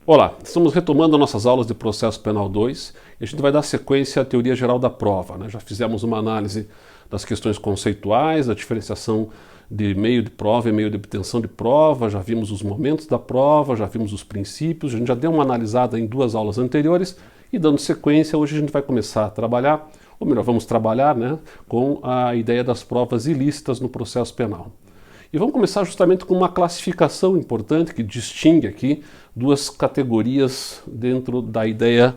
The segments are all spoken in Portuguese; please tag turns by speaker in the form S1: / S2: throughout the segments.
S1: Olá, estamos retomando nossas aulas de Processo Penal 2 e a gente vai dar sequência à teoria geral da prova, né? Já fizemos uma análise das questões conceituais, da diferenciação de meio de prova e meio de obtenção de prova, já vimos os momentos da prova, já vimos os princípios, a gente já deu uma analisada em duas aulas anteriores e dando sequência, hoje a gente vai começar a trabalhar, ou melhor, vamos trabalhar, né, com a ideia das provas ilícitas no processo penal. E vamos começar justamente com uma classificação importante que distingue aqui duas categorias dentro da ideia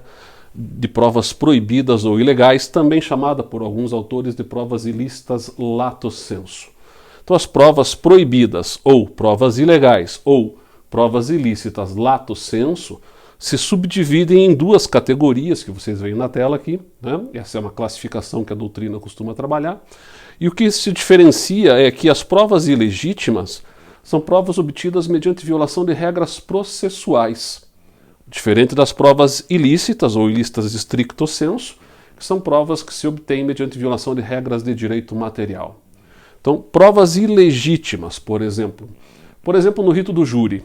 S1: de provas proibidas ou ilegais, também chamada por alguns autores de provas ilícitas lato sensu. Então as provas proibidas ou provas ilegais ou provas ilícitas lato sensu se subdividem em duas categorias que vocês veem na tela aqui, né? Essa é uma classificação que a doutrina costuma trabalhar. E o que se diferencia é que as provas ilegítimas são provas obtidas mediante violação de regras processuais, diferente das provas ilícitas ou ilícitas stricto sensu, que são provas que se obtêm mediante violação de regras de direito material. Então, provas ilegítimas, por exemplo no rito do júri.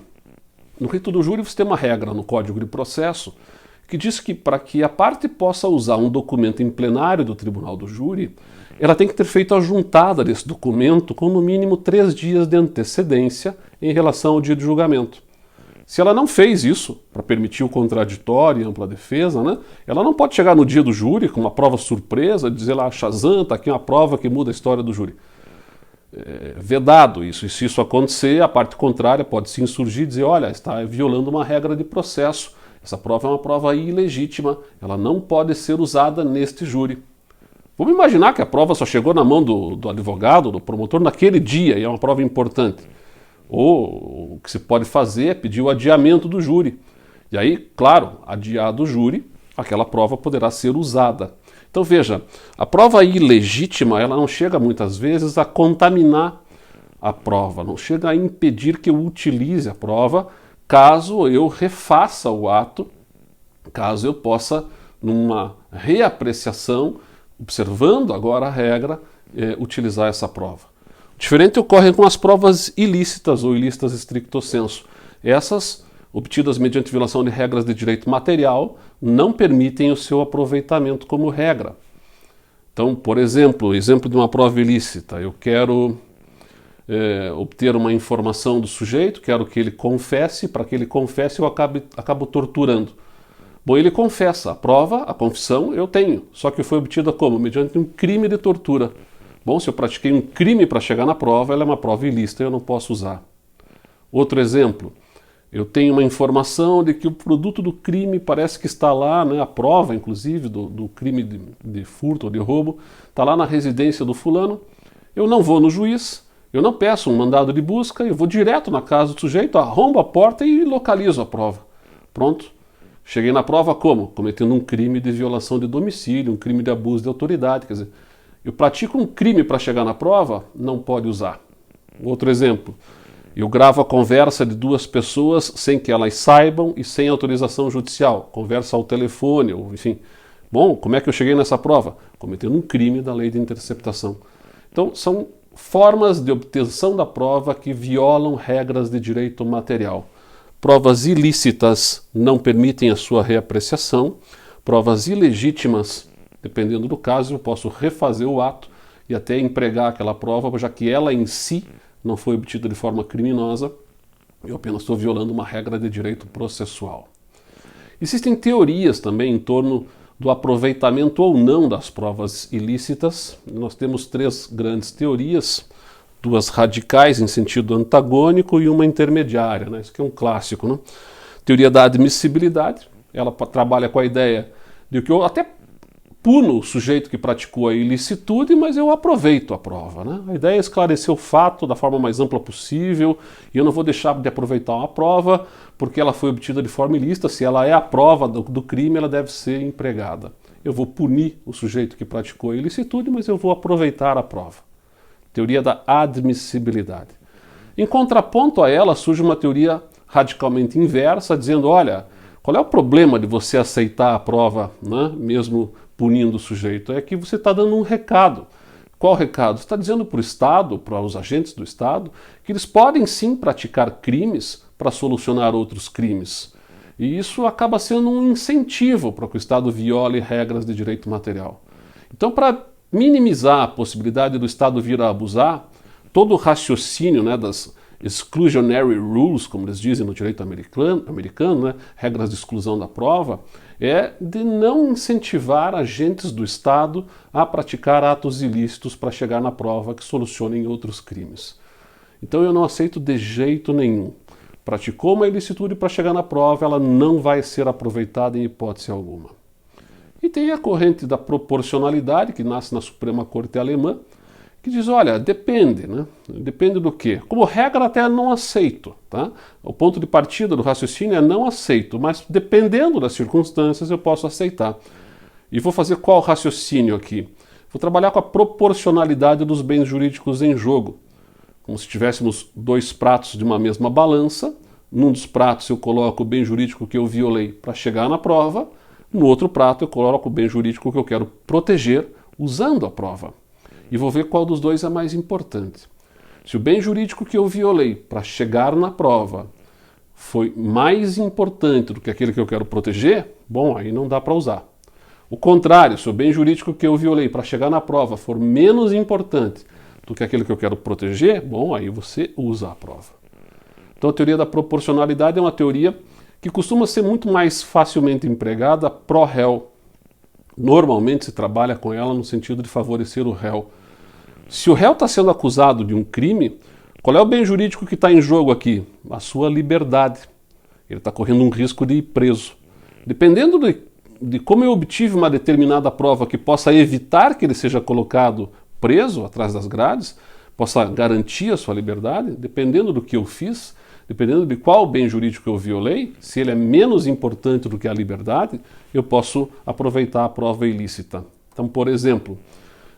S1: No rito do júri você tem uma regra no Código de Processo que diz que para que a parte possa usar um documento em plenário do tribunal do júri, ela tem que ter feito a juntada desse documento com no mínimo 3 dias de antecedência em relação ao dia de julgamento. Se ela não fez isso, para permitir o contraditório e ampla defesa, né, ela não pode chegar no dia do júri com uma prova surpresa, dizer lá, Shazam, está aqui uma prova que muda a história do júri. É vedado isso, e se isso acontecer, a parte contrária pode se insurgir e dizer, olha, está violando uma regra de processo, essa prova é uma prova ilegítima, ela não pode ser usada neste júri. Vamos imaginar que a prova só chegou na mão do advogado, do promotor, naquele dia, e é uma prova importante. Ou o que se pode fazer é pedir o adiamento do júri. E aí, claro, adiado o júri, aquela prova poderá ser usada. Então veja, a prova ilegítima, ela não chega muitas vezes a contaminar a prova, não chega a impedir que eu utilize a prova, caso eu refaça o ato, caso eu possa, numa reapreciação, observando agora a regra, utilizar essa prova. Diferente ocorre com as provas ilícitas ou ilícitas stricto sensu. Essas, obtidas mediante violação de regras de direito material, não permitem o seu aproveitamento como regra. Então, por exemplo de uma prova ilícita, eu quero obter uma informação do sujeito, quero que ele confesse, para que ele confesse eu acabo torturando. Bom, ele confessa, a prova, a confissão eu tenho, só que foi obtida como? Mediante um crime de tortura. Bom, se eu pratiquei um crime para chegar na prova, ela é uma prova ilícita e eu não posso usar. Outro exemplo, eu tenho uma informação de que o produto do crime parece que está lá, né, a prova inclusive do crime de furto ou de roubo, está lá na residência do fulano, eu não vou no juiz, eu não peço um mandado de busca, eu vou direto na casa do sujeito, arrombo a porta e localizo a prova. Pronto. Cheguei na prova como? Cometendo um crime de violação de domicílio, um crime de abuso de autoridade. Quer dizer, eu pratico um crime para chegar na prova, não pode usar. Outro exemplo, eu gravo a conversa de duas pessoas sem que elas saibam e sem autorização judicial. Conversa ao telefone, ou enfim. Bom, como é que eu cheguei nessa prova? Cometendo um crime da lei de interceptação. Então, são formas de obtenção da prova que violam regras de direito material. Provas ilícitas não permitem a sua reapreciação, provas ilegítimas, dependendo do caso, eu posso refazer o ato e até empregar aquela prova, já que ela em si não foi obtida de forma criminosa, eu apenas estou violando uma regra de direito processual. Existem teorias também em torno do aproveitamento ou não das provas ilícitas. Nós temos 3 grandes teorias, 2 radicais em sentido antagônico e uma intermediária, né? Isso aqui é um clássico, né? Teoria da admissibilidade, ela trabalha com a ideia de que eu até puno o sujeito que praticou a ilicitude, mas eu aproveito a prova, né? A ideia é esclarecer o fato da forma mais ampla possível e eu não vou deixar de aproveitar uma prova porque ela foi obtida de forma ilícita. Se ela é a prova do crime, ela deve ser empregada. Eu vou punir o sujeito que praticou a ilicitude, mas eu vou aproveitar a prova. Teoria da admissibilidade. Em contraponto a ela surge uma teoria radicalmente inversa, dizendo, olha, qual é o problema de você aceitar a prova, né, mesmo punindo o sujeito? É que você está dando um recado. Qual recado? Você está dizendo para o Estado, para os agentes do Estado, que eles podem sim praticar crimes para solucionar outros crimes. E isso acaba sendo um incentivo para que o Estado viole regras de direito material. Então, para minimizar a possibilidade do Estado vir a abusar, todo o raciocínio, né, das exclusionary rules, como eles dizem no direito americano, né, regras de exclusão da prova, é de não incentivar agentes do Estado a praticar atos ilícitos para chegar na prova que solucionem outros crimes. Então eu não aceito de jeito nenhum. Praticou uma ilicitude para chegar na prova, ela não vai ser aproveitada em hipótese alguma. E tem a corrente da proporcionalidade, que nasce na Suprema Corte Alemã, que diz, olha, depende, né? Depende do quê? Como regra até não aceito, tá? O ponto de partida do raciocínio é não aceito, mas dependendo das circunstâncias eu posso aceitar. E vou fazer qual raciocínio aqui? Vou trabalhar com a proporcionalidade dos bens jurídicos em jogo. Como se tivéssemos dois pratos de uma mesma balança, num dos pratos eu coloco o bem jurídico que eu violei para chegar na prova, no outro prato eu coloco o bem jurídico que eu quero proteger usando a prova. E vou ver qual dos dois é mais importante. Se o bem jurídico que eu violei para chegar na prova foi mais importante do que aquele que eu quero proteger, bom, aí não dá para usar. O contrário, se o bem jurídico que eu violei para chegar na prova for menos importante do que aquele que eu quero proteger, bom, aí você usa a prova. Então a teoria da proporcionalidade é uma teoria que costuma ser muito mais facilmente empregada pró-réu. Normalmente se trabalha com ela no sentido de favorecer o réu. Se o réu está sendo acusado de um crime, qual é o bem jurídico que está em jogo aqui? A sua liberdade. Ele está correndo um risco de ir preso. Dependendo de como eu obtive uma determinada prova que possa evitar que ele seja colocado preso atrás das grades, possa garantir a sua liberdade, dependendo do que eu fiz, dependendo de qual bem jurídico eu violei, se ele é menos importante do que a liberdade, eu posso aproveitar a prova ilícita. Então, por exemplo,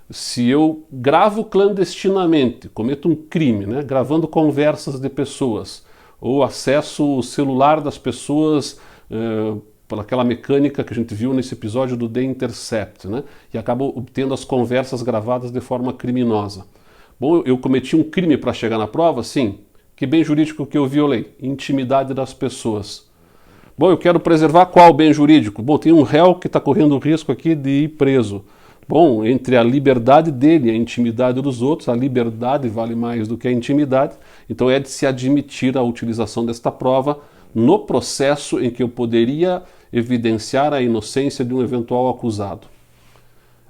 S1: se eu gravo clandestinamente, cometo um crime, né, gravando conversas de pessoas, ou acesso o celular das pessoas por aquela mecânica que a gente viu nesse episódio do The Intercept, né, e acabo obtendo as conversas gravadas de forma criminosa. Bom, eu cometi um crime para chegar na prova? Sim. Que bem jurídico que eu violei? Intimidade das pessoas. Bom, eu quero preservar qual bem jurídico? Bom, tem um réu que está correndo o risco aqui de ir preso. Bom, entre a liberdade dele e a intimidade dos outros, a liberdade vale mais do que a intimidade, então é de se admitir a utilização desta prova no processo em que eu poderia evidenciar a inocência de um eventual acusado.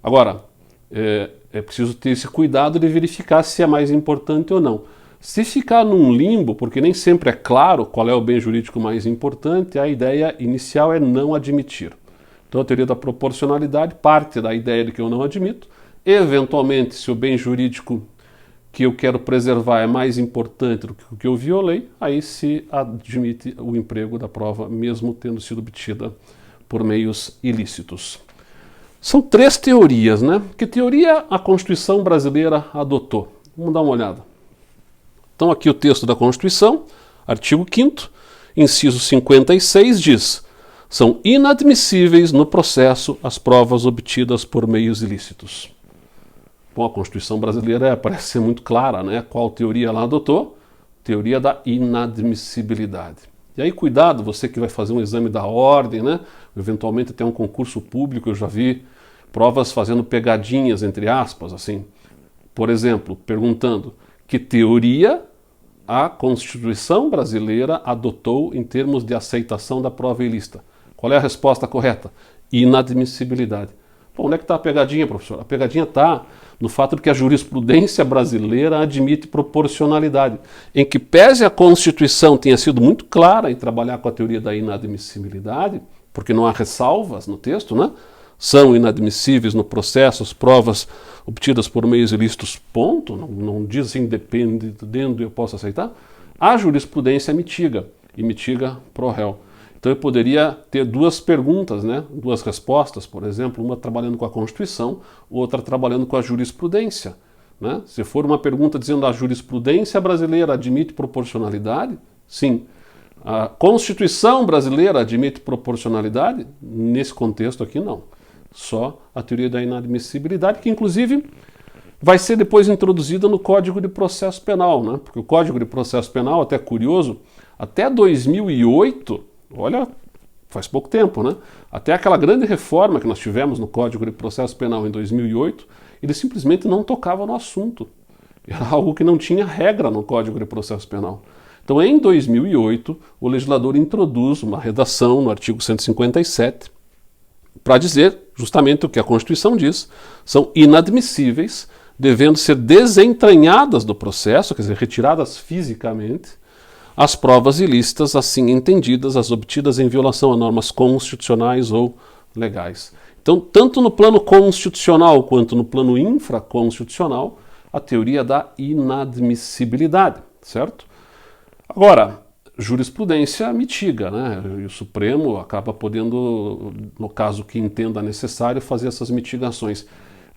S1: Agora, é preciso ter esse cuidado de verificar se é mais importante ou não. Se ficar num limbo, porque nem sempre é claro qual é o bem jurídico mais importante, a ideia inicial é não admitir. Então a teoria da proporcionalidade parte da ideia de que eu não admito. Eventualmente, se o bem jurídico que eu quero preservar é mais importante do que o que eu violei, aí se admite o emprego da prova, mesmo tendo sido obtida por meios ilícitos. São três teorias, né? Que teoria a Constituição brasileira adotou? Vamos dar uma olhada. Então aqui o texto da Constituição, artigo 5º, inciso 56, diz: são inadmissíveis no processo as provas obtidas por meios ilícitos. Bom, a Constituição brasileira parece ser muito clara, né? Qual teoria ela adotou? Teoria da inadmissibilidade. E aí, cuidado, você que vai fazer um exame da ordem, né? Eventualmente até um concurso público, eu já vi provas fazendo pegadinhas, entre aspas, assim. Por exemplo, perguntando: que teoria a Constituição brasileira adotou em termos de aceitação da prova ilícita? Qual é a resposta correta? Inadmissibilidade. Bom, onde é que está a pegadinha, professor? A pegadinha está no fato de que a jurisprudência brasileira admite proporcionalidade, em que pese a Constituição tenha sido muito clara em trabalhar com a teoria da inadmissibilidade, porque não há ressalvas no texto, né? São inadmissíveis no processo as provas obtidas por meios ilícitos, ponto, não diz assim, dependendo eu posso aceitar, a jurisprudência mitiga, e mitiga pro réu. Então eu poderia ter duas perguntas, né? Duas respostas, por exemplo, uma trabalhando com a Constituição, outra trabalhando com a jurisprudência. Né? Se for uma pergunta dizendo a jurisprudência brasileira admite proporcionalidade, sim. A Constituição brasileira admite proporcionalidade? Nesse contexto aqui não. Só a teoria da inadmissibilidade, que inclusive vai ser depois introduzida no Código de Processo Penal, né? Porque o Código de Processo Penal, até curioso, até 2008, olha faz pouco tempo, né? Até aquela grande reforma que nós tivemos no Código de Processo Penal em 2008, ele simplesmente não tocava no assunto. Era algo que não tinha regra no Código de Processo Penal. Então, em 2008, o legislador introduz uma redação no artigo 157 para dizer justamente o que a Constituição diz, são inadmissíveis, devendo ser desentranhadas do processo, quer dizer, retiradas fisicamente, as provas ilícitas assim entendidas, as obtidas em violação a normas constitucionais ou legais. Então, tanto no plano constitucional quanto no plano infraconstitucional, a teoria da inadmissibilidade, certo? Agora, jurisprudência mitiga, né? E o Supremo acaba podendo, no caso que entenda necessário, fazer essas mitigações.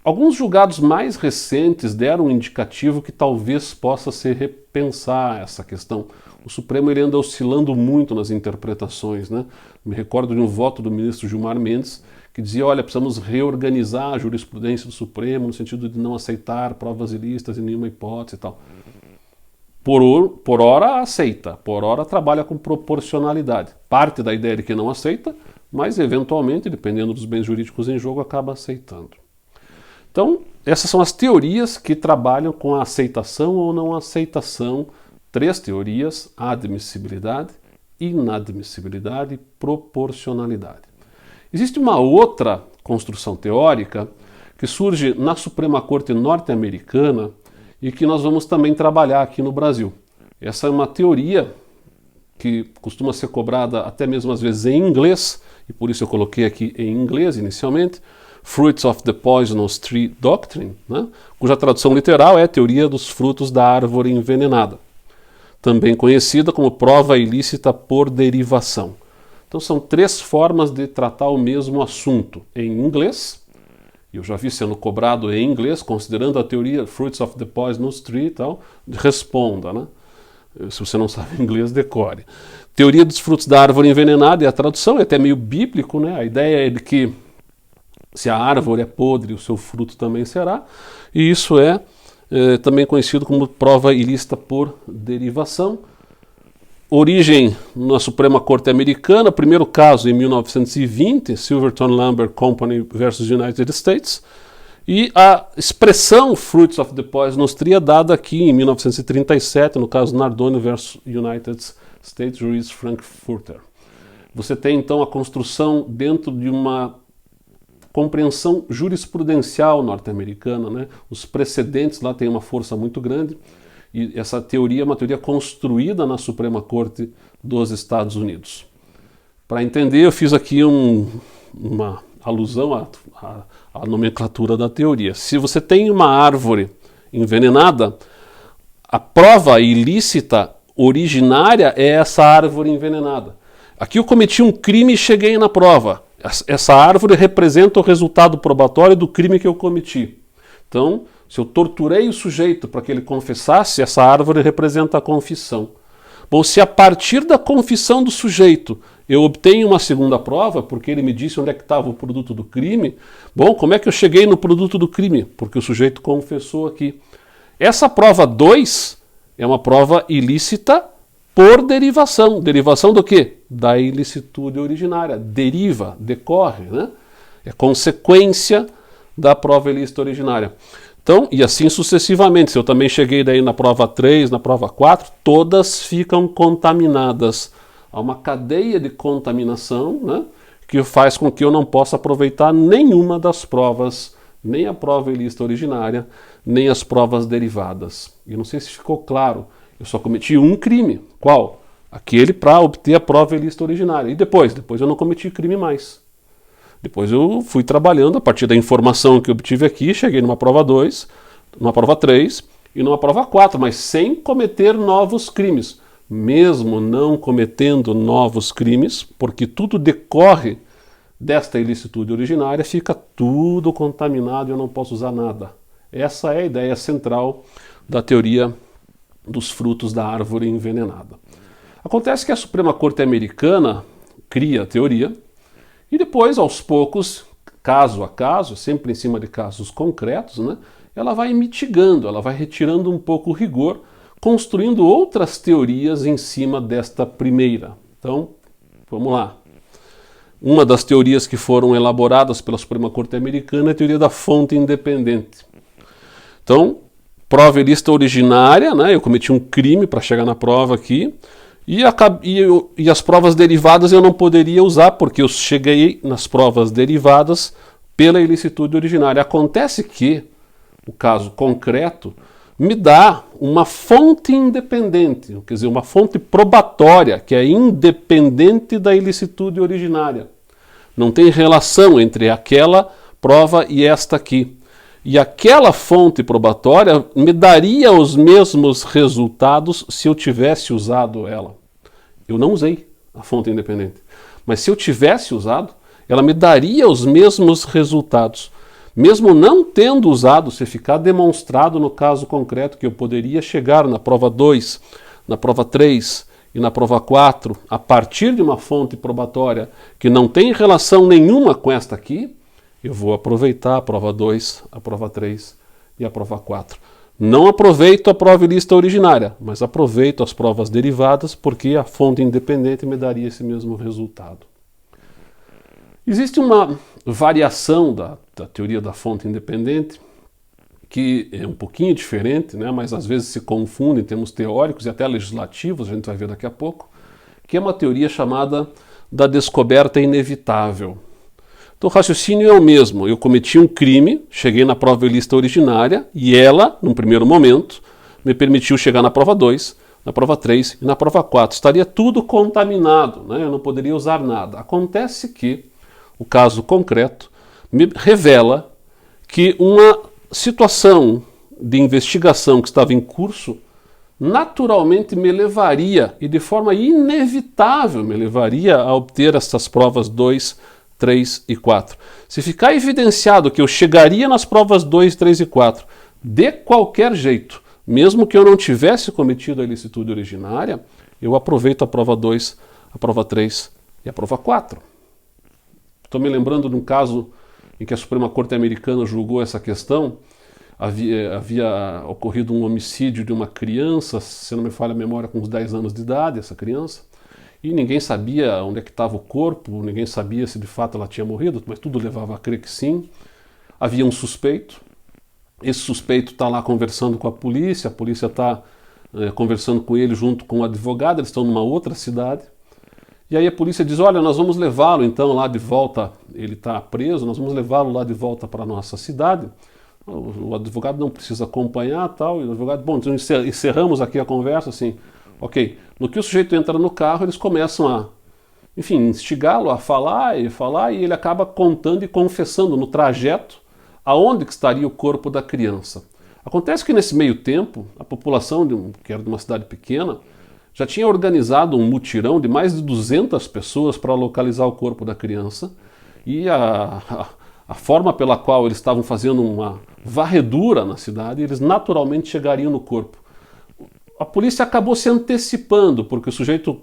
S1: Alguns julgados mais recentes deram um indicativo que talvez possa se repensar essa questão. O Supremo ele anda oscilando muito nas interpretações, né? Me recordo de um voto do ministro Gilmar Mendes que dizia, olha, precisamos reorganizar a jurisprudência do Supremo no sentido de não aceitar provas ilícitas em nenhuma hipótese e tal. Por hora aceita, por hora trabalha com proporcionalidade. Parte da ideia de que não aceita, mas eventualmente, dependendo dos bens jurídicos em jogo, acaba aceitando. Então, essas são as teorias que trabalham com a aceitação ou não aceitação. 3 teorias: admissibilidade, inadmissibilidade e proporcionalidade. Existe uma outra construção teórica que surge na Suprema Corte norte-americana e que nós vamos também trabalhar aqui no Brasil. Essa é uma teoria que costuma ser cobrada até mesmo às vezes em inglês, e por isso eu coloquei aqui em inglês inicialmente, Fruits of the Poisonous Tree Doctrine, né? Cuja tradução literal é Teoria dos Frutos da Árvore Envenenada, também conhecida como prova ilícita por derivação. Então são 3 formas de tratar o mesmo assunto em inglês. Eu já vi sendo cobrado em inglês, considerando a teoria Fruits of the Poisonous Tree e tal, responda, né? Se você não sabe inglês, decore. Teoria dos frutos da árvore envenenada, e a tradução é até meio bíblico, né? A ideia é de que se a árvore é podre, o seu fruto também será, e isso é também conhecido como prova ilícita por derivação. Origem na Suprema Corte Americana, primeiro caso em 1920, Silverton Lumber Company versus United States, e a expressão Fruits of the Poisonous Tree é dada aqui em 1937, no caso Nardone versus United States, juiz Frankfurter. Você tem então a construção dentro de uma compreensão jurisprudencial norte-americana, né? Os precedentes lá têm uma força muito grande. E essa teoria é uma teoria construída na Suprema Corte dos Estados Unidos. Para entender, eu fiz aqui uma alusão à nomenclatura da teoria. Se você tem uma árvore envenenada, a prova ilícita originária é essa árvore envenenada. Aqui eu cometi um crime e cheguei na prova. Essa árvore representa o resultado probatório do crime que eu cometi. Então, se eu torturei o sujeito para que ele confessasse, essa árvore representa a confissão. Bom, se a partir da confissão do sujeito eu obtenho uma segunda prova, porque ele me disse onde é que estava o produto do crime, bom, como é que eu cheguei no produto do crime? Porque o sujeito confessou aqui. Essa prova 2 é uma prova ilícita por derivação. Derivação do quê? Da ilicitude originária. Deriva, decorre, né? É consequência da prova ilícita originária. Então, e assim sucessivamente, se eu também cheguei daí na prova 3, na prova 4, todas ficam contaminadas. Há uma cadeia de contaminação, né, que faz com que eu não possa aproveitar nenhuma das provas, nem a prova ilícita originária, nem as provas derivadas. E não sei se ficou claro, eu só cometi um crime. Qual? Aquele para obter a prova ilícita originária. E depois? Depois eu não cometi crime mais. Depois eu fui trabalhando a partir da informação que eu obtive aqui, cheguei numa prova 2, numa prova 3 e numa prova 4, mas sem cometer novos crimes. Mesmo não cometendo novos crimes, porque tudo decorre desta ilicitude originária, fica tudo contaminado e eu não posso usar nada. Essa é a ideia central da teoria dos frutos da árvore envenenada. Acontece que a Suprema Corte Americana cria a teoria, e depois, aos poucos, caso a caso, sempre em cima de casos concretos, né, ela vai mitigando, ela vai retirando um pouco o rigor, construindo outras teorias em cima desta primeira. Então, vamos lá. uma das teorias que foram elaboradas pela Suprema Corte Americana é a teoria da fonte independente. Então, prova ilícita originária, né? Eu cometi um crime para chegar na prova aqui, e as provas derivadas eu não poderia usar, porque eu cheguei nas provas derivadas pela ilicitude originária. Acontece que o caso concreto me dá uma fonte independente, quer dizer, uma fonte probatória, que é independente da ilicitude originária. Não tem relação entre aquela prova e esta aqui. E aquela fonte probatória me daria os mesmos resultados se eu tivesse usado ela. Eu não usei a fonte independente, mas se eu tivesse usado, ela me daria os mesmos resultados. Mesmo não tendo usado, se ficar demonstrado no caso concreto que eu poderia chegar na prova 2, na prova 3 e na prova 4, a partir de uma fonte probatória que não tem relação nenhuma com esta aqui, eu vou aproveitar a prova 2, a prova 3 e a prova 4. Não aproveito a prova ilícita originária, mas aproveito as provas derivadas porque a fonte independente me daria esse mesmo resultado. Existe uma variação da teoria da fonte independente que é um pouquinho diferente, né, mas às vezes se confunde em termos teóricos e até legislativos, a gente vai ver daqui a pouco, que é uma teoria chamada da descoberta inevitável. Então o raciocínio é o mesmo. Eu cometi um crime, cheguei na prova ilícita originária e ela, num primeiro momento, me permitiu chegar na prova 2, na prova 3 e na prova 4. Estaria tudo contaminado, né? Eu não poderia usar nada. Acontece que o caso concreto me revela que uma situação de investigação que estava em curso naturalmente me levaria, e de forma inevitável me levaria a obter essas provas 2, 3 e 4. Se ficar evidenciado que eu chegaria nas provas 2, 3 e 4 de qualquer jeito, mesmo que eu não tivesse cometido a ilicitude originária, eu aproveito a prova 2, a prova 3 e a prova 4. Estou me lembrando de um caso em que a Suprema Corte Americana julgou essa questão. Havia ocorrido um homicídio de uma criança, se não me falha a memória, com uns 10 anos de idade, essa criança, e ninguém sabia onde é que estava o corpo, ninguém sabia se de fato ela tinha morrido, mas tudo levava a crer que sim. Havia um suspeito, esse suspeito está lá conversando com a polícia está conversando com ele junto com o advogado, eles estão numa outra cidade. E aí a polícia diz, olha, nós vamos levá-lo então lá de volta, ele está preso, nós vamos levá-lo lá de volta para a nossa cidade. O advogado não precisa acompanhar tal, e o advogado, bom, então encerramos aqui a conversa, assim, ok. No que o sujeito entra no carro, eles começam a, enfim, instigá-lo a falar, e ele acaba contando e confessando no trajeto aonde que estaria o corpo da criança. Acontece que nesse meio tempo, a população, que era de uma cidade pequena, já tinha organizado um mutirão de mais de 200 pessoas para localizar o corpo da criança, e a forma pela qual eles estavam fazendo uma varredura na cidade, eles naturalmente chegariam no corpo. A polícia acabou se antecipando, porque o sujeito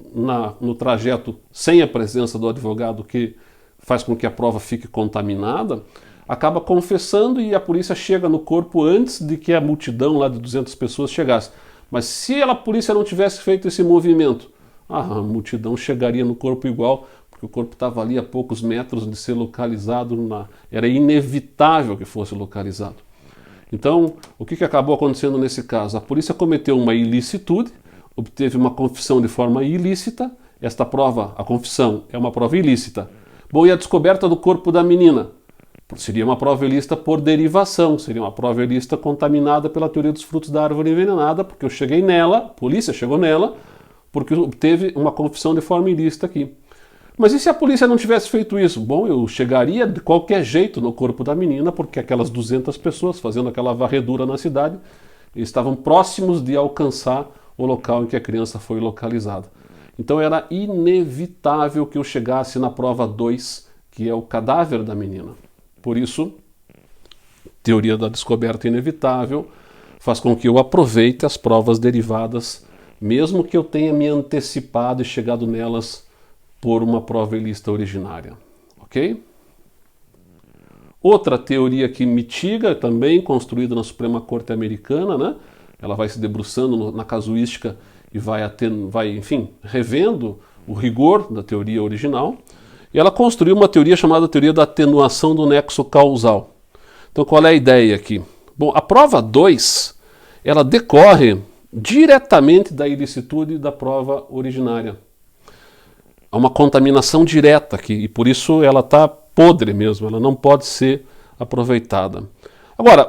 S1: no trajeto, sem a presença do advogado, que faz com que a prova fique contaminada, acaba confessando e a polícia chega no corpo antes de que a multidão lá de 200 pessoas chegasse. Mas se a polícia não tivesse feito esse movimento, a multidão chegaria no corpo igual, porque o corpo estava ali a poucos metros de ser localizado, era inevitável que fosse localizado. Então, o que acabou acontecendo nesse caso? A polícia cometeu uma ilicitude, obteve uma confissão de forma ilícita, esta prova, a confissão, é uma prova ilícita. Bom, e a descoberta do corpo da menina? Seria uma prova ilícita por derivação, seria uma prova ilícita contaminada pela teoria dos frutos da árvore envenenada, porque eu cheguei nela, a polícia chegou nela, porque teve uma confissão de forma ilícita aqui. Mas e se a polícia não tivesse feito isso? Bom, eu chegaria de qualquer jeito no corpo da menina, porque aquelas 200 pessoas fazendo aquela varredura na cidade estavam próximos de alcançar o local em que a criança foi localizada. Então era inevitável que eu chegasse na prova 2, que é o cadáver da menina. Por isso, teoria da descoberta inevitável faz com que eu aproveite as provas derivadas, mesmo que eu tenha me antecipado e chegado nelas por uma prova ilícita originária. Ok? Outra teoria que mitiga, também construída na Suprema Corte Americana, né? Ela vai se debruçando na casuística e vai, enfim, revendo o rigor da teoria original. E ela construiu uma teoria chamada teoria da atenuação do nexo causal. Então qual é a ideia aqui? Bom, a prova 2, ela decorre diretamente da ilicitude da prova originária. Há uma contaminação direta aqui, e por isso ela está podre mesmo, ela não pode ser aproveitada. Agora,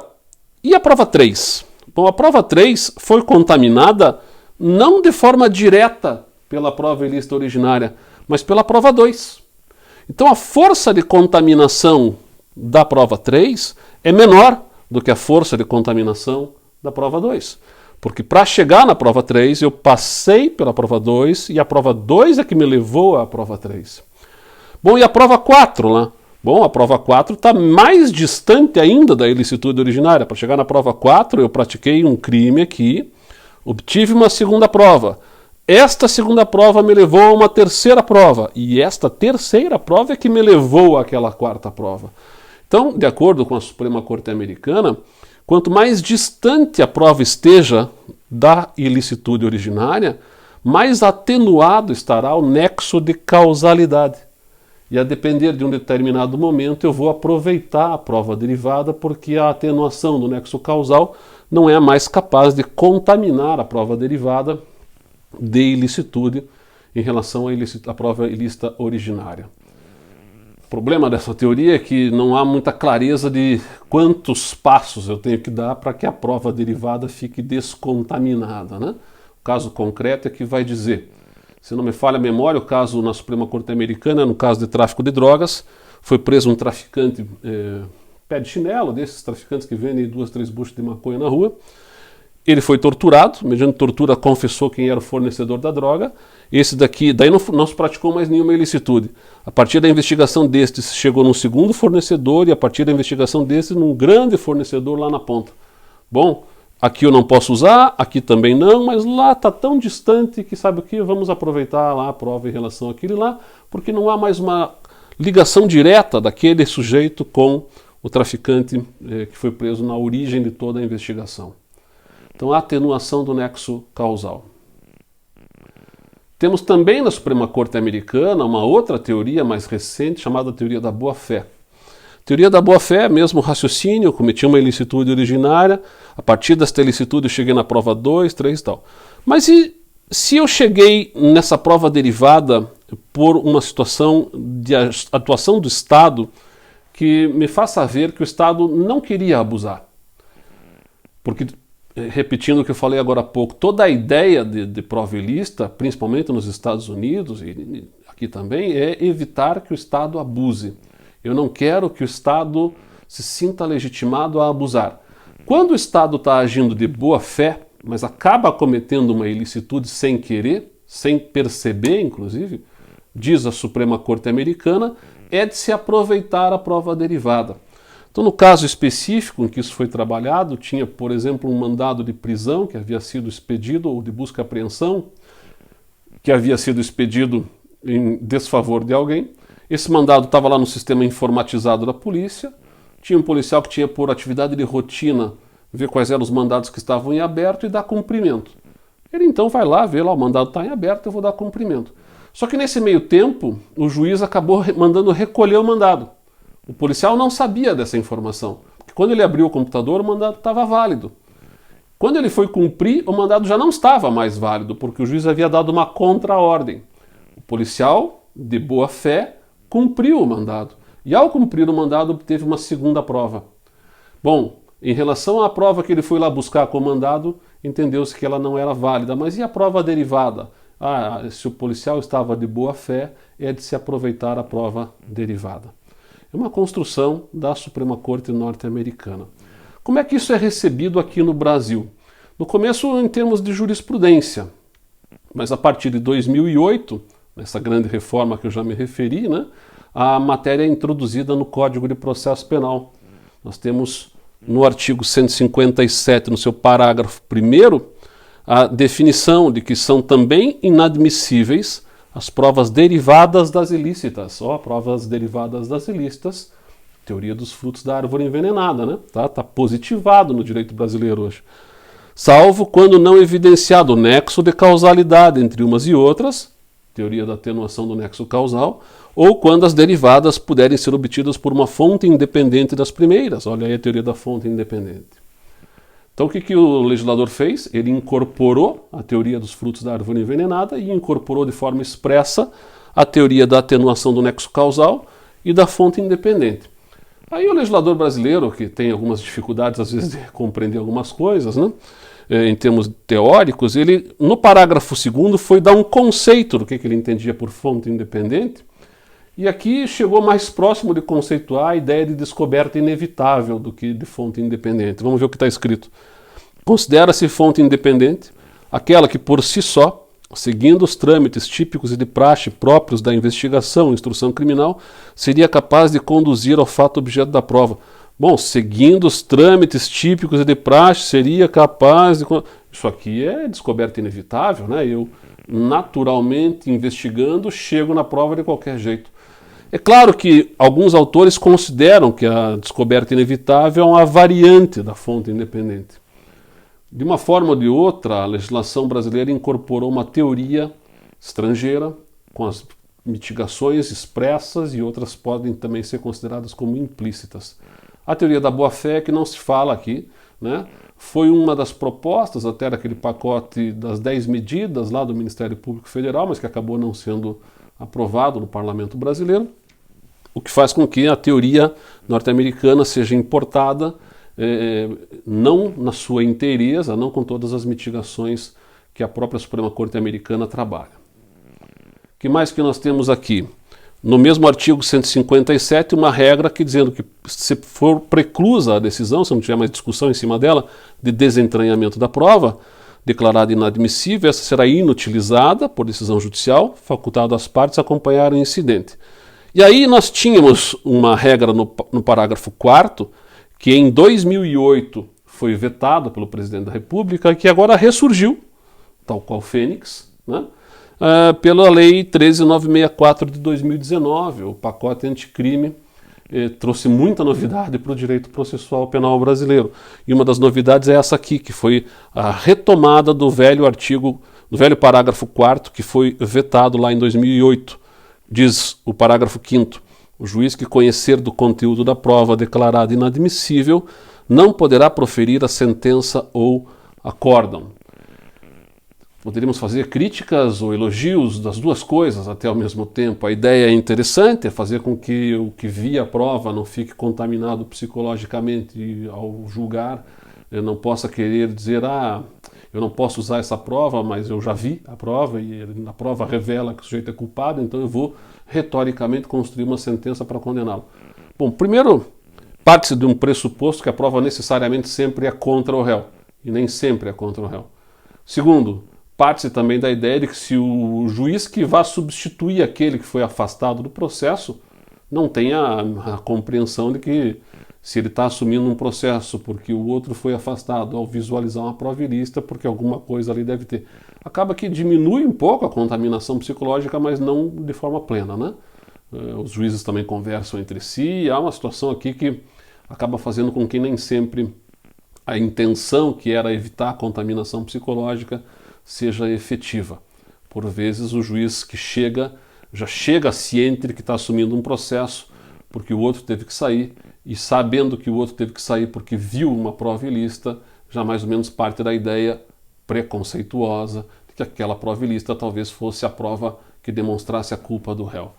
S1: e a prova 3? Bom, a prova 3 foi contaminada não de forma direta pela prova ilícita originária, mas pela prova 2. Então a força de contaminação da prova 3 é menor do que a força de contaminação da prova 2. Porque para chegar na prova 3, eu passei pela prova 2 e a prova 2 é que me levou à prova 3. Bom, e a prova 4 lá? Bom, a prova 4 está mais distante ainda da ilicitude originária. Para chegar na prova 4, eu pratiquei um crime aqui, obtive uma segunda prova. Esta segunda prova me levou a uma terceira prova. E esta terceira prova é que me levou àquela quarta prova. Então, de acordo com a Suprema Corte Americana, quanto mais distante a prova esteja da ilicitude originária, mais atenuado estará o nexo de causalidade. E a depender de um determinado momento eu vou aproveitar a prova derivada, porque a atenuação do nexo causal não é mais capaz de contaminar a prova derivada de ilicitude em relação à prova ilícita originária. O problema dessa teoria é que não há muita clareza de quantos passos eu tenho que dar para que a prova derivada fique descontaminada, né? O caso concreto é que vai dizer, se não me falha a memória, o caso na Suprema Corte Americana, no caso de tráfico de drogas, foi preso um traficante pé de chinelo, desses traficantes que vendem 2, 3 buchas de maconha na rua. Ele foi torturado, mediante tortura confessou quem era o fornecedor da droga. Esse daqui, daí não se praticou mais nenhuma ilicitude. A partir da investigação deste, chegou num segundo fornecedor e a partir da investigação deste, num grande fornecedor lá na ponta. Bom, aqui eu não posso usar, aqui também não, mas lá está tão distante que sabe o que? Vamos aproveitar lá a prova em relação àquele lá, porque não há mais uma ligação direta daquele sujeito com o traficante que foi preso na origem de toda a investigação. Então, a atenuação do nexo causal. Temos também na Suprema Corte Americana uma outra teoria mais recente chamada teoria da boa-fé. Teoria da boa-fé é mesmo raciocínio, eu cometi uma ilicitude originária, a partir desta ilicitude eu cheguei na prova 2, 3 e tal. Mas e se eu cheguei nessa prova derivada por uma situação de atuação do Estado que me faça ver que o Estado não queria abusar? Porque, repetindo o que eu falei agora há pouco, toda a ideia de prova ilícita, principalmente nos Estados Unidos e aqui também, é evitar que o Estado abuse. Eu não quero que o Estado se sinta legitimado a abusar. Quando o Estado está agindo de boa fé, mas acaba cometendo uma ilicitude sem querer, sem perceber, inclusive, diz a Suprema Corte Americana, é de se aproveitar a prova derivada. Então, no caso específico em que isso foi trabalhado, tinha, por exemplo, um mandado de prisão que havia sido expedido, ou de busca e apreensão, que havia sido expedido em desfavor de alguém. Esse mandado estava lá no sistema informatizado da polícia, tinha um policial que tinha por atividade de rotina ver quais eram os mandados que estavam em aberto e dar cumprimento. Ele então vai lá, vê lá, o mandado está em aberto, eu vou dar cumprimento. Só que nesse meio tempo, o juiz acabou mandando recolher o mandado. O policial não sabia dessa informação, porque quando ele abriu o computador, o mandado estava válido. Quando ele foi cumprir, o mandado já não estava mais válido, porque o juiz havia dado uma contra-ordem. O policial, de boa fé, cumpriu o mandado. E ao cumprir o mandado, obteve uma segunda prova. Bom, em relação à prova que ele foi lá buscar com o mandado, entendeu-se que ela não era válida. Mas e a prova derivada? Se o policial estava de boa fé, é de se aproveitar a prova derivada. É uma construção da Suprema Corte norte-americana. Como é que isso é recebido aqui no Brasil? No começo, em termos de jurisprudência, mas a partir de 2008, nessa grande reforma que eu já me referi, né, a matéria é introduzida no Código de Processo Penal. Nós temos no artigo 157, no seu parágrafo 1º, a definição de que são também inadmissíveis as provas derivadas das ilícitas. Provas derivadas das ilícitas, teoria dos frutos da árvore envenenada, né? Tá positivado no direito brasileiro hoje. Salvo quando não evidenciado o nexo de causalidade entre umas e outras, teoria da atenuação do nexo causal, ou quando as derivadas puderem ser obtidas por uma fonte independente das primeiras. Olha aí a teoria da fonte independente. Então o que o legislador fez? Ele incorporou a teoria dos frutos da árvore envenenada e incorporou de forma expressa a teoria da atenuação do nexo causal e da fonte independente. Aí o legislador brasileiro, que tem algumas dificuldades às vezes de compreender algumas coisas, né? Em termos teóricos, ele no parágrafo 2º foi dar um conceito do que ele entendia por fonte independente, e aqui chegou mais próximo de conceituar a ideia de descoberta inevitável do que de fonte independente. Vamos ver o que está escrito. Considera-se fonte independente aquela que por si só, seguindo os trâmites típicos e de praxe próprios da investigação e instrução criminal, seria capaz de conduzir ao fato objeto da prova. Bom, seguindo os trâmites típicos e de praxe, seria capaz de... Isso aqui é descoberta inevitável, né? Eu, naturalmente, investigando, chego na prova de qualquer jeito. É claro que alguns autores consideram que a descoberta inevitável é uma variante da fonte independente. De uma forma ou de outra, a legislação brasileira incorporou uma teoria estrangeira com as mitigações expressas e outras podem também ser consideradas como implícitas. A teoria da boa-fé, que não se fala aqui, né, foi uma das propostas até daquele pacote das 10 medidas lá do Ministério Público Federal, mas que acabou não sendo aprovado no Parlamento brasileiro, o que faz com que a teoria norte-americana seja importada, não na sua inteireza, não com todas as mitigações que a própria Suprema Corte americana trabalha. O que mais que nós temos aqui? No mesmo artigo 157, uma regra que dizendo que se for preclusa a decisão, se não tiver mais discussão em cima dela, de desentranhamento da prova, declarada inadmissível, essa será inutilizada por decisão judicial, facultado às partes acompanhar o incidente. E aí nós tínhamos uma regra no parágrafo 4º, que em 2008 foi vetada pelo presidente da República, que agora ressurgiu, tal qual Fênix, né? Pela Lei 13.964 de 2019, o pacote anticrime trouxe muita novidade para o direito processual penal brasileiro. E uma das novidades é essa aqui, que foi a retomada do velho artigo, do velho parágrafo 4º, que foi vetado lá em 2008. Diz o parágrafo 5º, o juiz que conhecer do conteúdo da prova declarada inadmissível não poderá proferir a sentença ou acórdão. Poderíamos fazer críticas ou elogios das duas coisas até ao mesmo tempo. A ideia é interessante, é fazer com que o que via a prova não fique contaminado psicologicamente e ao julgar eu não possa querer dizer, eu não posso usar essa prova, mas eu já vi a prova e a prova revela que o sujeito é culpado, então eu vou retoricamente construir uma sentença para condená-lo. Bom, primeiro, parte-se de um pressuposto que a prova necessariamente sempre é contra o réu, e nem sempre é contra o réu. Segundo, parte-se também da ideia de que se o juiz que vá substituir aquele que foi afastado do processo não tenha a compreensão de que se ele está assumindo um processo porque o outro foi afastado ao visualizar uma prova ilícita, porque alguma coisa ali deve ter. Acaba que diminui um pouco a contaminação psicológica, mas não de forma plena, né? Os juízes também conversam entre si, e há uma situação aqui que acaba fazendo com que nem sempre a intenção, que era evitar a contaminação psicológica, seja efetiva. Por vezes o juiz que já chega ciente de que está assumindo um processo porque o outro teve que sair, e sabendo que o outro teve que sair porque viu uma prova ilícita, já mais ou menos parte da ideia preconceituosa de que aquela prova ilícita talvez fosse a prova que demonstrasse a culpa do réu.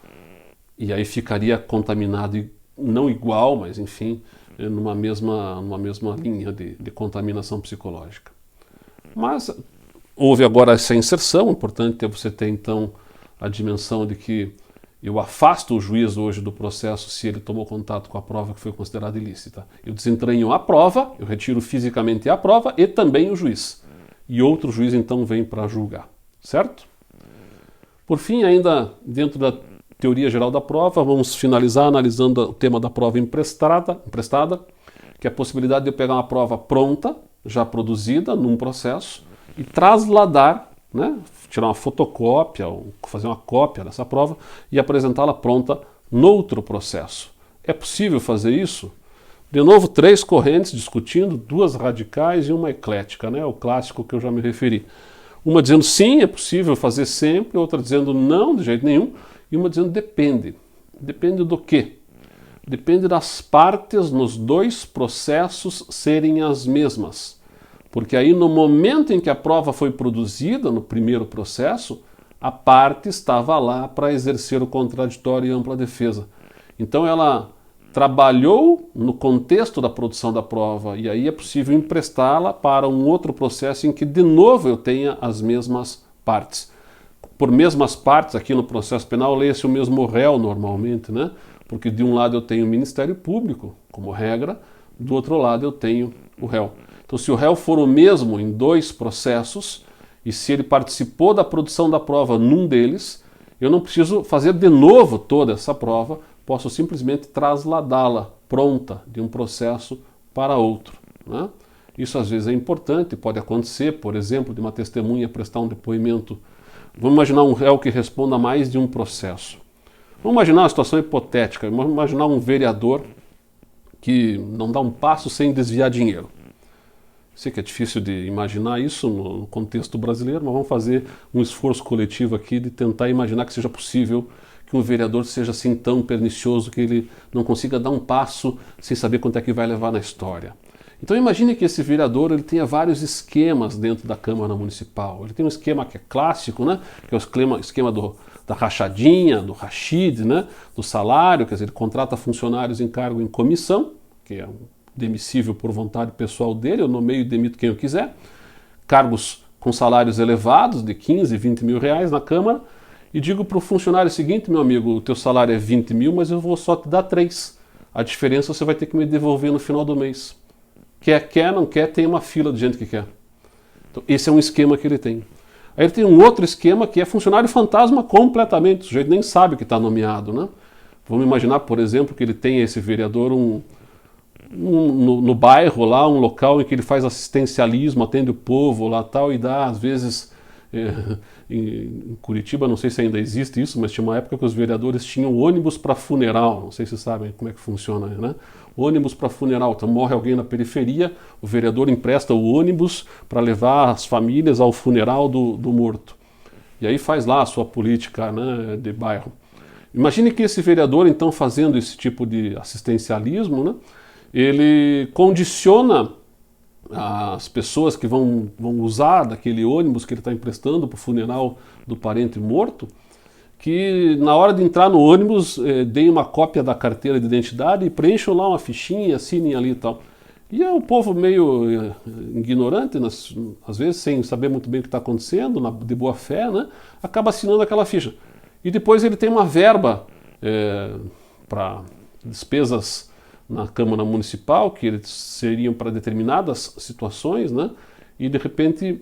S1: E aí ficaria contaminado, não igual, mas enfim, numa mesma linha de contaminação psicológica. Mas houve agora essa inserção, importante é você ter então a dimensão de que eu afasto o juiz hoje do processo se ele tomou contato com a prova que foi considerada ilícita. Eu desentranho a prova, eu retiro fisicamente a prova e também o juiz. E outro juiz então vem para julgar, certo? Por fim, ainda dentro da teoria geral da prova, vamos finalizar analisando o tema da prova emprestada, que é a possibilidade de eu pegar uma prova pronta, já produzida num processo, e trasladar, né, tirar uma fotocópia ou fazer uma cópia dessa prova e apresentá-la pronta noutro processo. É possível fazer isso? De novo, 3 correntes discutindo, 2 radicais e uma eclética, né, o clássico que eu já me referi. Uma dizendo sim, é possível fazer sempre, outra dizendo não, de jeito nenhum, e uma dizendo depende. Depende do quê? Depende das partes nos dois processos serem as mesmas. Porque aí no momento em que a prova foi produzida, no primeiro processo, a parte estava lá para exercer o contraditório e ampla defesa. Então ela trabalhou no contexto da produção da prova e aí é possível emprestá-la para um outro processo em que de novo eu tenha as mesmas partes. Por mesmas partes, aqui no processo penal, leia-se o mesmo réu normalmente, né? Porque de um lado eu tenho o Ministério Público, como regra, do outro lado eu tenho o réu. Então, se o réu for o mesmo em dois processos, e se ele participou da produção da prova num deles, eu não preciso fazer de novo toda essa prova, posso simplesmente trasladá-la pronta de um processo para outro, né? Isso às vezes é importante, pode acontecer, por exemplo, de uma testemunha prestar um depoimento. Vamos imaginar um réu que responda a mais de um processo. Vamos imaginar uma situação hipotética, vamos imaginar um vereador que não dá um passo sem desviar dinheiro. Sei que é difícil de imaginar isso no contexto brasileiro, mas vamos fazer um esforço coletivo aqui de tentar imaginar que seja possível que um vereador seja assim tão pernicioso que ele não consiga dar um passo sem saber quanto é que vai levar na história. Então imagine que esse vereador ele tenha vários esquemas dentro da Câmara Municipal. Ele tem um esquema que é clássico, né? Que é o esquema da rachadinha, do rachid, né? Do salário, quer dizer, ele contrata funcionários em cargo em comissão, que é demissível por vontade pessoal dele, eu nomeio e demito quem eu quiser, cargos com salários elevados, de 15, 20 mil reais na Câmara, e digo para o funcionário o seguinte, meu amigo, o teu salário é 20 mil, mas eu vou só te dar 3. A diferença você vai ter que me devolver no final do mês. Quer, não quer, tem uma fila de gente que quer. Então, esse é um esquema que ele tem. Aí ele tem um outro esquema que é funcionário fantasma completamente, o sujeito nem sabe que está nomeado, né? Vamos imaginar, por exemplo, que ele tem esse vereador no bairro lá, um local em que ele faz assistencialismo, atende o povo lá tal, e dá às vezes em Curitiba, não sei se ainda existe isso, mas tinha uma época que os vereadores tinham ônibus para funeral, não sei se vocês sabem como é que funciona, né? Ônibus para funeral, então morre alguém na periferia, o vereador empresta o ônibus para levar as famílias ao funeral do morto. E aí faz lá a sua política, né, de bairro. Imagine que esse vereador, então, fazendo esse tipo de assistencialismo, né, ele condiciona as pessoas que vão usar daquele ônibus que ele está emprestando para o funeral do parente morto, que na hora de entrar no ônibus deem uma cópia da carteira de identidade e preencham lá uma fichinha, assinem ali e tal. E é o povo meio ignorante, às vezes sem saber muito bem o que está acontecendo, de boa fé, né, acaba assinando aquela ficha. E depois ele tem uma verba para despesas na Câmara Municipal, que eles seriam para determinadas situações, né? E de repente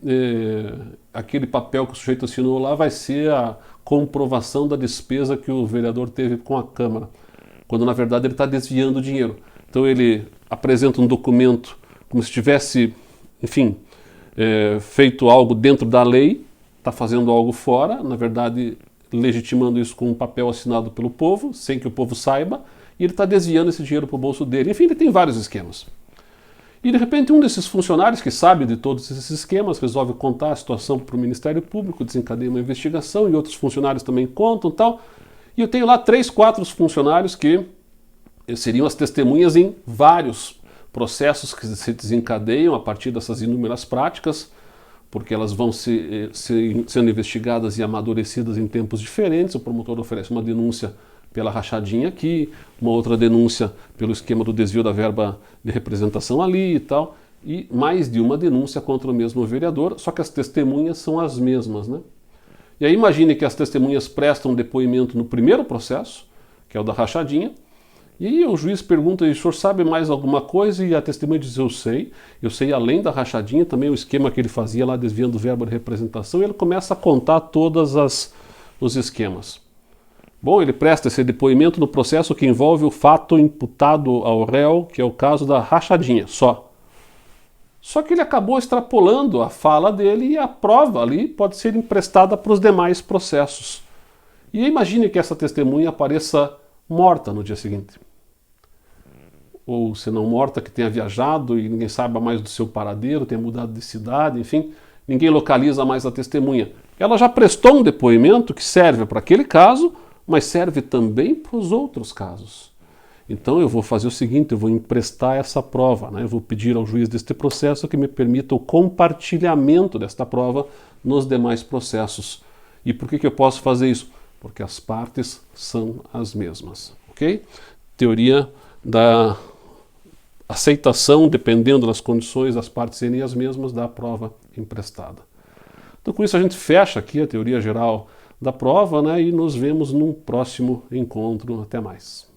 S1: aquele papel que o sujeito assinou lá vai ser a comprovação da despesa que o vereador teve com a Câmara, quando na verdade ele está desviando o dinheiro. Então ele apresenta um documento como se tivesse, enfim, feito algo dentro da lei, está fazendo algo fora, na verdade legitimando isso com um papel assinado pelo povo, sem que o povo saiba, e ele está desviando esse dinheiro para o bolso dele. Enfim, ele tem vários esquemas. E de repente um desses funcionários que sabe de todos esses esquemas resolve contar a situação para o Ministério Público, desencadeia uma investigação e outros funcionários também contam tal. E eu tenho lá 3, 4 funcionários que seriam as testemunhas em vários processos que se desencadeiam a partir dessas inúmeras práticas, porque elas vão sendo investigadas e amadurecidas em tempos diferentes. O promotor oferece uma denúncia pela rachadinha aqui, uma outra denúncia pelo esquema do desvio da verba de representação ali e tal, e mais de uma denúncia contra o mesmo vereador, só que as testemunhas são as mesmas, né? E aí imagine que as testemunhas prestam depoimento no primeiro processo, que é o da rachadinha, e aí o juiz pergunta, o senhor sabe mais alguma coisa? E a testemunha diz, eu sei além da rachadinha, também o esquema que ele fazia lá desviando verba de representação, e ele começa a contar todos os esquemas. Bom, ele presta esse depoimento no processo que envolve o fato imputado ao réu, que é o caso da rachadinha, só. Só que ele acabou extrapolando a fala dele e a prova ali pode ser emprestada para os demais processos. E imagine que essa testemunha apareça morta no dia seguinte. Ou se não morta, que tenha viajado e ninguém saiba mais do seu paradeiro, tenha mudado de cidade, enfim. ninguém localiza mais a testemunha. Ela já prestou um depoimento que serve para aquele caso, mas serve também para os outros casos. Então eu vou fazer o seguinte, eu vou emprestar essa prova, né? Eu vou pedir ao juiz deste processo que me permita o compartilhamento desta prova nos demais processos. E por que eu posso fazer isso? Porque as partes são as mesmas, ok? Teoria da aceitação, dependendo das condições das partes serem as mesmas, da prova emprestada. Então com isso a gente fecha aqui a teoria geral da prova, né? E nos vemos num próximo encontro. Até mais.